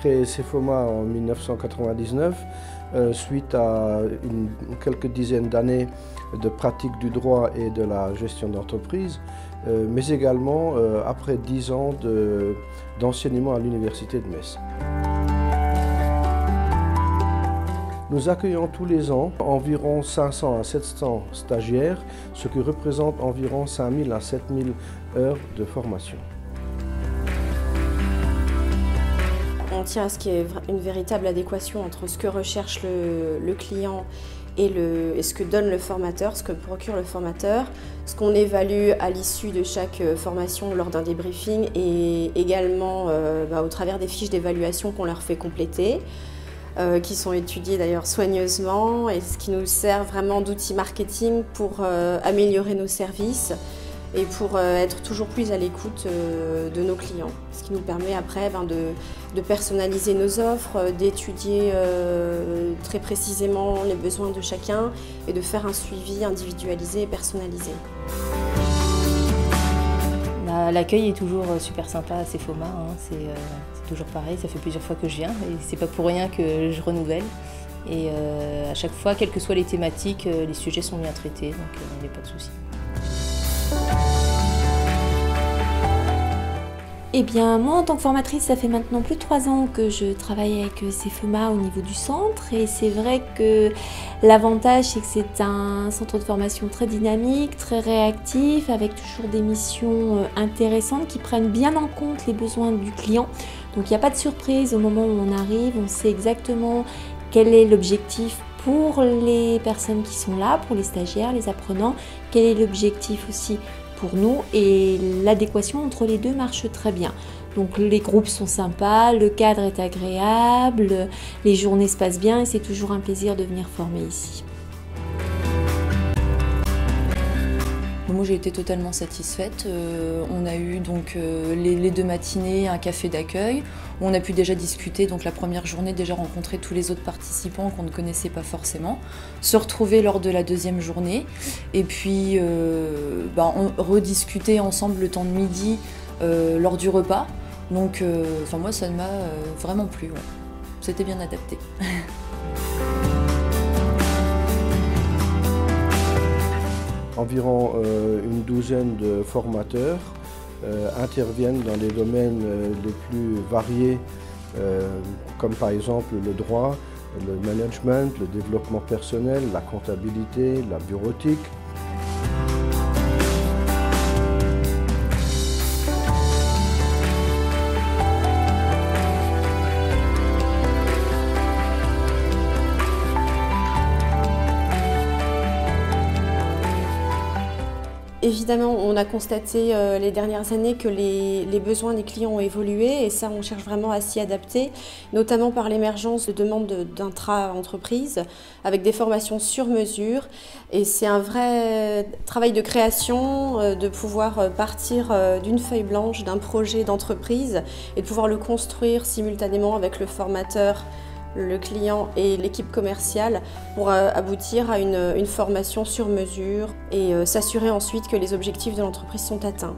créé CEFOMA en 1999 suite à quelques dizaines d'années de pratique du droit et de la gestion d'entreprise, mais également après 10 ans d'enseignement à l'Université de Metz. Nous accueillons tous les ans environ 500 à 700 stagiaires, ce qui représente environ 5000 à 7000 heures de formation. On tient à ce qu'il y ait une véritable adéquation entre ce que recherche le client et ce que donne le formateur, ce que procure le formateur, ce qu'on évalue à l'issue de chaque formation lors d'un débriefing et également au travers des fiches d'évaluation qu'on leur fait compléter, qui sont étudiées d'ailleurs soigneusement et ce qui nous sert vraiment d'outil marketing pour améliorer nos services et pour être toujours plus à l'écoute de nos clients. Ce qui nous permet après de personnaliser nos offres, d'étudier très précisément les besoins de chacun et de faire un suivi individualisé et personnalisé. L'accueil est toujours super sympa à CEFOMA, hein. C'est toujours pareil, ça fait plusieurs fois que je viens et c'est pas pour rien que je renouvelle. Et à chaque fois, quelles que soient les thématiques, les sujets sont bien traités, donc il n'y a pas de souci. Eh bien, moi, en tant que formatrice, ça fait maintenant plus de 3 ans que je travaille avec CEFOMA au niveau du centre. Et c'est vrai que l'avantage, c'est que c'est un centre de formation très dynamique, très réactif, avec toujours des missions intéressantes qui prennent bien en compte les besoins du client. Donc, il n'y a pas de surprise au moment où on arrive. On sait exactement quel est l'objectif pour les personnes qui sont là, pour les stagiaires, les apprenants. Quel est l'objectif aussi pour nous et l'adéquation entre les deux marche très bien. Donc les groupes sont sympas, le cadre est agréable, les journées se passent bien et c'est toujours un plaisir de venir former ici. Moi j'ai été totalement satisfaite. On a eu donc les 2 matinées, un café d'accueil. On a pu déjà discuter, donc la première journée, déjà rencontrer tous les autres participants qu'on ne connaissait pas forcément, se retrouver lors de la deuxième journée et puis rediscuter ensemble le temps de midi lors du repas. Donc moi ça m'a vraiment plu, ouais. C'était bien adapté. Environ une douzaine de formateurs interviennent dans les domaines les plus variés, comme par exemple le droit, le management, le développement personnel, la comptabilité, la bureautique. Évidemment, on a constaté les dernières années que les besoins des clients ont évolué et ça, on cherche vraiment à s'y adapter, notamment par l'émergence de demandes d'intra-entreprises avec des formations sur mesure. Et c'est un vrai travail de création de pouvoir partir d'une feuille blanche, d'un projet d'entreprise et de pouvoir le construire simultanément avec le formateur, le client et l'équipe commerciale pour aboutir à une formation sur mesure et s'assurer ensuite que les objectifs de l'entreprise sont atteints.